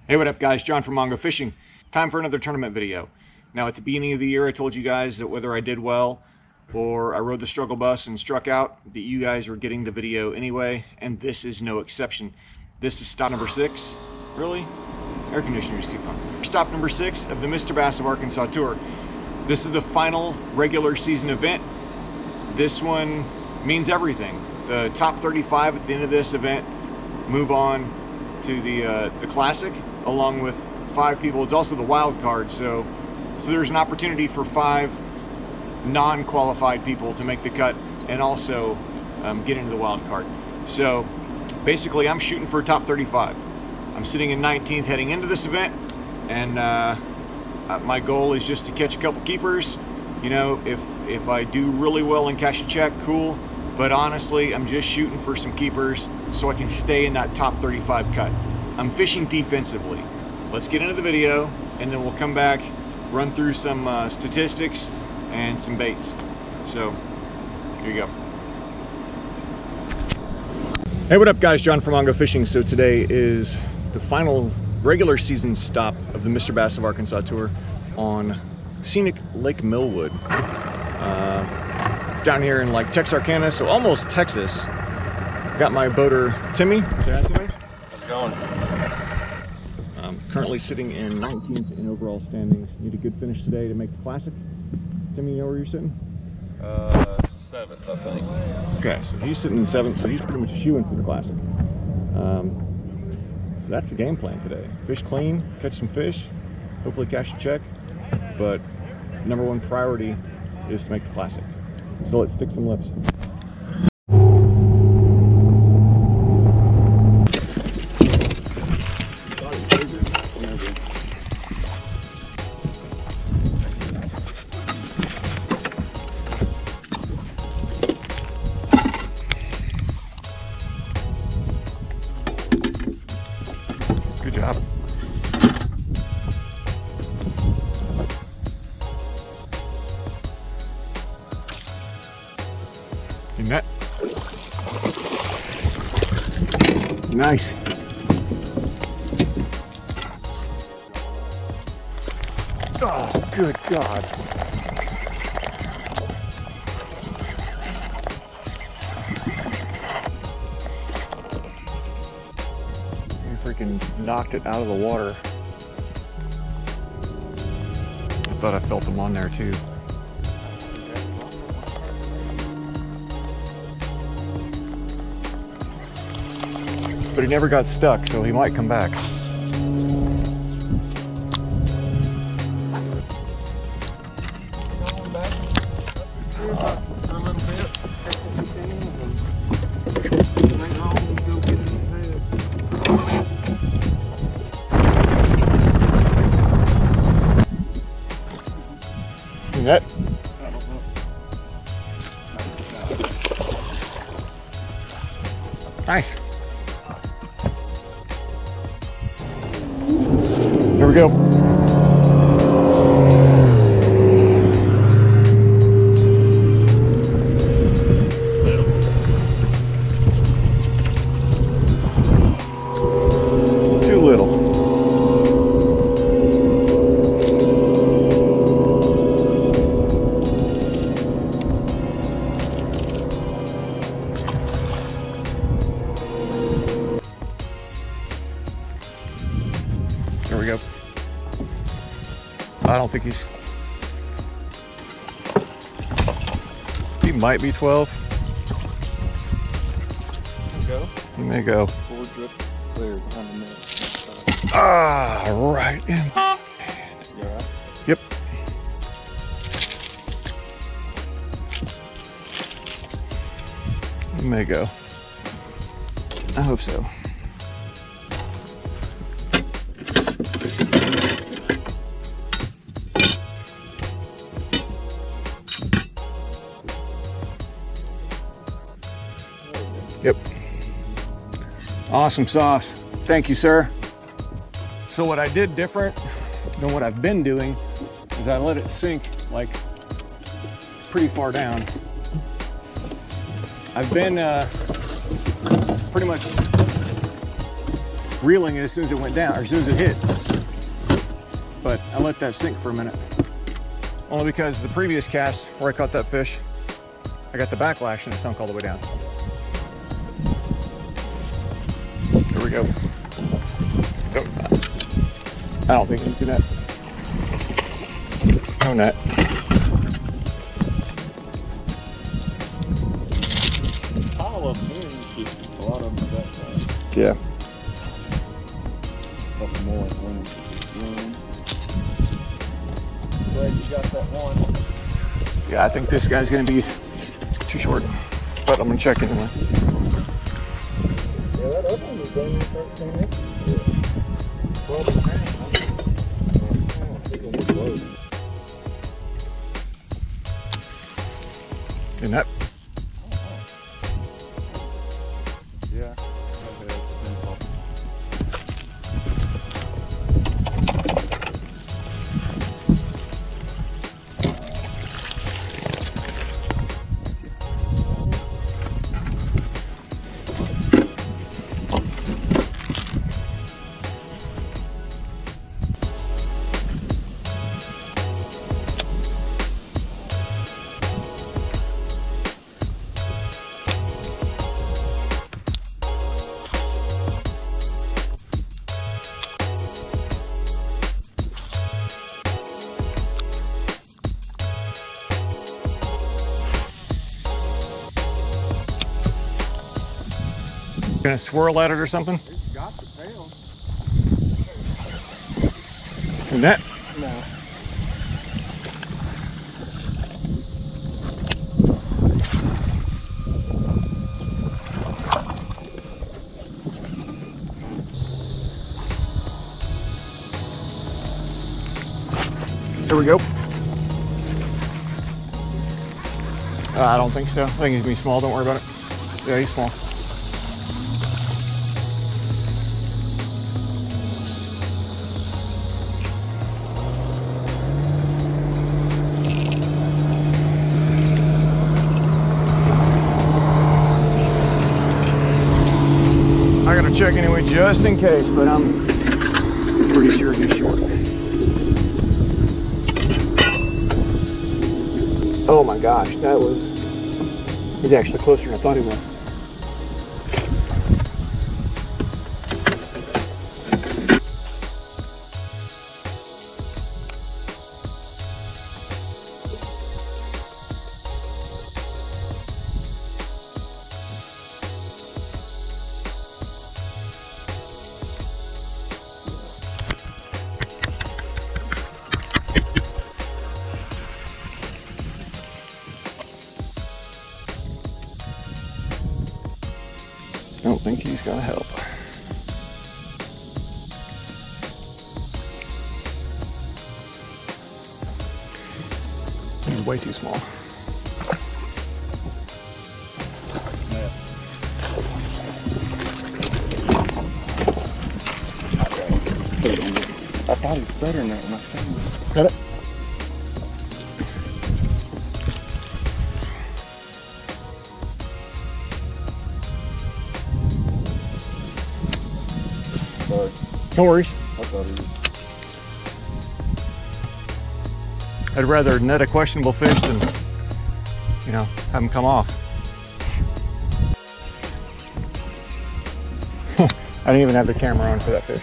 Hey, what up guys? John from Mongo Fishing. Time for another tournament video. Now at the beginning of the year I told you guys that whether I did well or I rode the struggle bus and struck out, that you guys were getting the video anyway, and this is no exception. This is stop number 6. Really? Air conditioners keep on. Stop number 6 of the Mr. Bass of Arkansas Tour. This is the final regular season event. This one means everything. The top 35 at the end of this event move on to the Classic, along with 5 people. It's also the wild card, so there's an opportunity for 5 non-qualified people to make the cut and also get into the wild card. So basically I'm shooting for a top 35. I'm sitting in 19th heading into this event, and my goal is just to catch a couple keepers. You know, if I do really well and cash a check, cool, but honestly I'm just shooting for some keepers so I can stay in that top 35 cut. I'm fishing defensively. Let's get into the video and then we'll come back, run through some statistics and some baits. So here you go. Hey, what up guys? John from Mongo Fishing. So today is the final regular season stop of the Mr. Bass of Arkansas Tour on scenic Lake Millwood. It's down here in like Texarkana, so almost Texas. Got my boater Timmy. Say hi, Timmy. How's it going? Currently sitting in 19th in overall standings. Need a good finish today to make the Classic. Timmy, you know where you're sitting? 7th, I think. Okay, so he's sitting in 7th, so he's pretty much a shoo-in for the Classic. So that's the game plan today. Fish clean, catch some fish, hopefully cash a check, but number one priority is to make the Classic. So let's stick some lips. Good job. You net. Nice. Oh, good God. Freaking knocked it out of the water. I thought I felt them on there too. But he never got stuck, so he might come back. Net. Nice. Here we go. Too little. There we go. I don't think he might be 12. Go. He may go. Forward drip clear behind the net. Ah, right in. You alright? Yep. He may go. I hope so. Yep. Awesome sauce. Thank you, sir. So what I did different than what I've been doing is I let it sink like pretty far down. I've been pretty much reeling it as soon as it went down, or as soon as it hit. But I let that sink for a minute. Only because the previous cast where I caught that fish, I got the backlash and it sunk all the way down. There we go. I don't think you can see that. No net. Pile of them here, just a lot of them on that side. Yeah. A couple more room. Glad you got that one. Yeah, I think this guy's gonna be too short, but I'm gonna check anyway. Yeah, that other one was done 13 inches. Yeah. 12 and Isn't that? yeah. Gonna swirl at it or something? It's got the tail. Isn't that? No. Here we go. I don't think so. I think he's gonna be small. Don't worry about it. Yeah, he's small. I gotta check anyway just in case, but I'm pretty sure he's short. Oh my gosh, he's actually closer than I thought he was. I don't think he's gonna help. He's way too small. Yeah. I thought he was better than that when I seen him. Got it? Sorry. No worries. I thought he was. I'd rather net a questionable fish than, you know, have him come off. I didn't even have the camera on for that fish.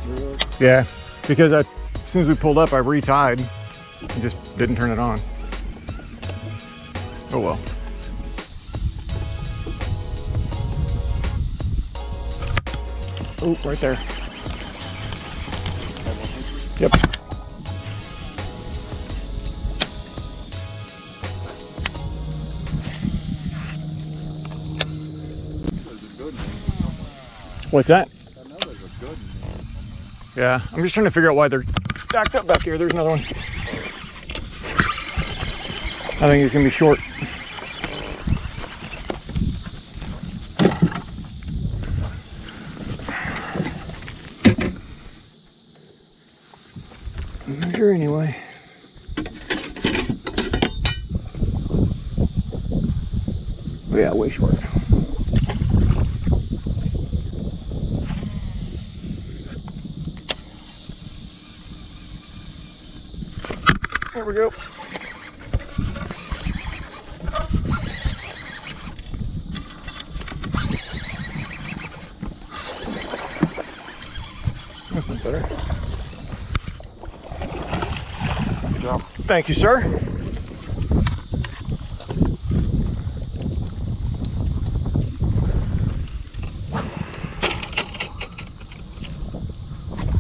Really? Yeah, because as soon as we pulled up, I retied and just didn't turn it on. Oh well. Oh, right there. Yep. What's that? I know there's a good one. Yeah, I'm just trying to figure out why they're stacked up back here. There's another one. I think he's gonna be short. Measure anyway. Oh yeah, way short. There we go. This is better. Good job. Thank you, sir.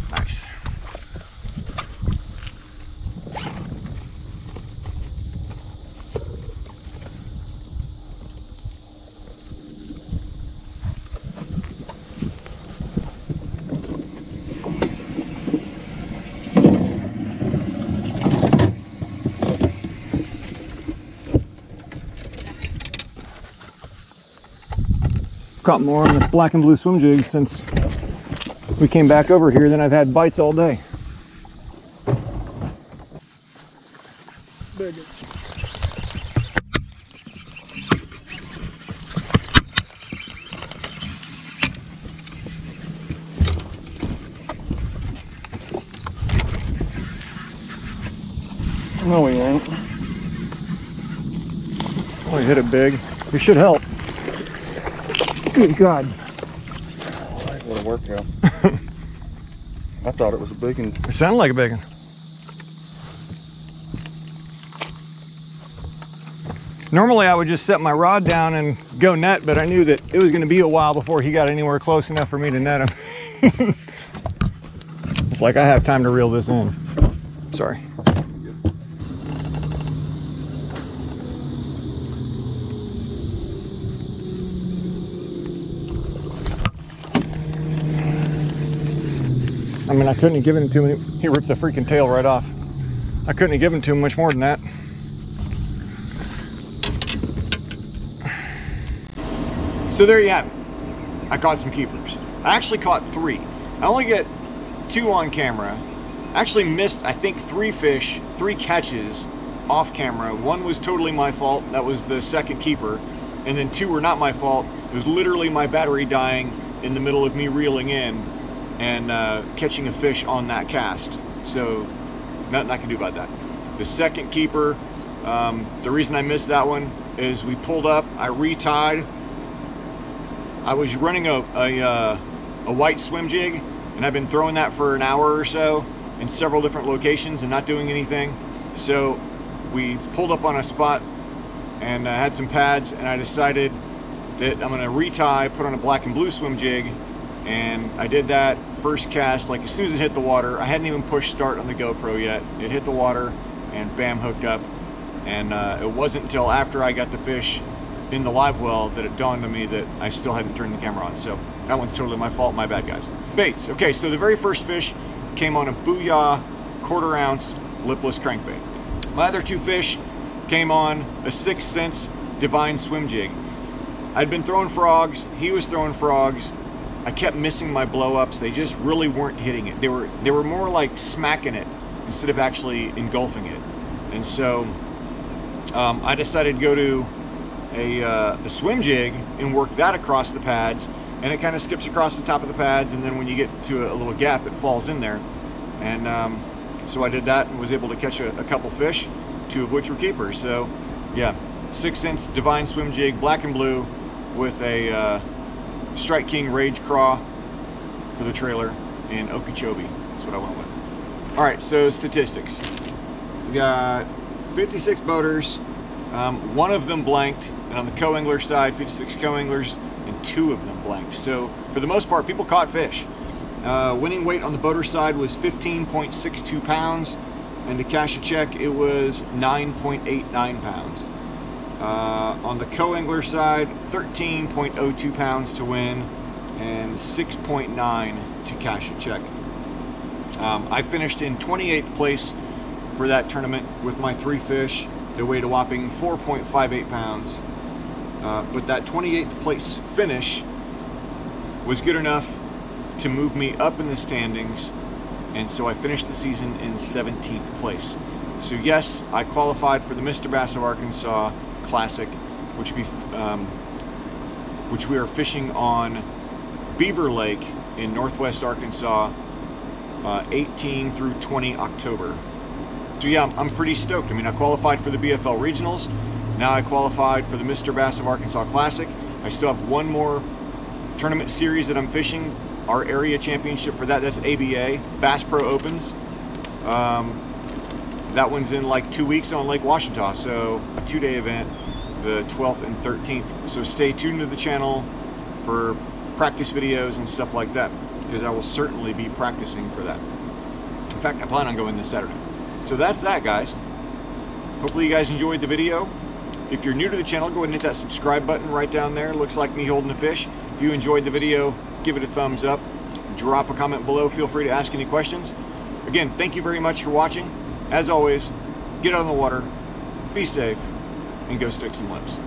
Nice. Caught more on this black and blue swim jig since we came back over here than I've had bites all day. Big. No, he ain't. Oh, he hit it big. It should help. Good God. What a workout. I thought it was a big one. It sounded like a big one. Normally I would just set my rod down and go net, but I knew that it was going to be a while before he got anywhere close enough for me to net him. It's like I have time to reel this in. Sorry. I mean, I couldn't have given it to him. He ripped the freaking tail right off. I couldn't have given it to him much more than that. So there you have it. I caught some keepers. I actually caught 3. I only get 2 on camera. I actually missed, I think, 3 fish, 3 catches off camera. 1 was totally my fault. That was the second keeper. And then 2 were not my fault. It was literally my battery dying in the middle of me reeling in and catching a fish on that cast. So nothing I can do about that. The second keeper, the reason I missed that one is we pulled up, I retied. I was running a white swim jig, and I've been throwing that for an hour or so in several different locations and not doing anything. So we pulled up on a spot and had some pads, and I decided that I'm gonna retie, put on a black and blue swim jig. And I did that first cast, like as soon as it hit the water. I hadn't even pushed start on the GoPro yet. It hit the water and bam, hooked up. And it wasn't until after I got the fish in the live well that it dawned on me that I still hadn't turned the camera on. So that one's totally my fault, my bad, guys. Baits. Okay, so the very first fish came on a Booyah 1/4 ounce lipless crankbait. My other 2 fish came on a 6th Sense Divine swim jig. I'd been throwing frogs, he was throwing frogs. I kept missing my blow-ups. They just really weren't hitting it. They were more like smacking it instead of actually engulfing it. And so I decided to go to a swim jig and work that across the pads, and it kind of skips across the top of the pads, and then when you get to a little gap, it falls in there. And so I did that and was able to catch a couple fish, 2 of which were keepers. So yeah, 6th Sense Divine swim jig, black and blue, with a Strike King Rage Craw for the trailer and Okeechobee. That's what I went with. All right, so statistics. We got 56 boaters, 1 of them blanked, and on the co-angler side, 56 co-anglers and 2 of them blanked. So for the most part, people caught fish. Winning weight on the boater side was 15.62 pounds, and to cash a check, it was 9.89 pounds. On the co-angler side, 13.02 pounds to win and 6.9 to cash a check. I finished in 28th place for that tournament with my 3 fish. They weighed a whopping 4.58 pounds. But that 28th place finish was good enough to move me up in the standings, and so I finished the season in 17th place. So yes, I qualified for the Mr. Bass of Arkansas Classic, which we are fishing on Beaver Lake in northwest Arkansas, 18 through 20 October. So yeah, I'm pretty stoked. I mean, I qualified for the BFL Regionals. Now I qualified for the Mr. Bass of Arkansas Classic. I still have one more tournament series that I'm fishing. Our area championship for that's ABA, Bass Pro Opens. That one's in like 2 weeks on Lake Washita, so a 2-day event, the 12th and 13th. So stay tuned to the channel for practice videos and stuff like that, because I will certainly be practicing for that. In fact, I plan on going this Saturday. So that's that, guys. Hopefully you guys enjoyed the video. If you're new to the channel, go ahead and hit that subscribe button right down there. It looks like me holding a fish. If you enjoyed the video, give it a thumbs up. Drop a comment below. Feel free to ask any questions. Again, thank you very much for watching. As always, get out on the water, be safe, and go stick some lips.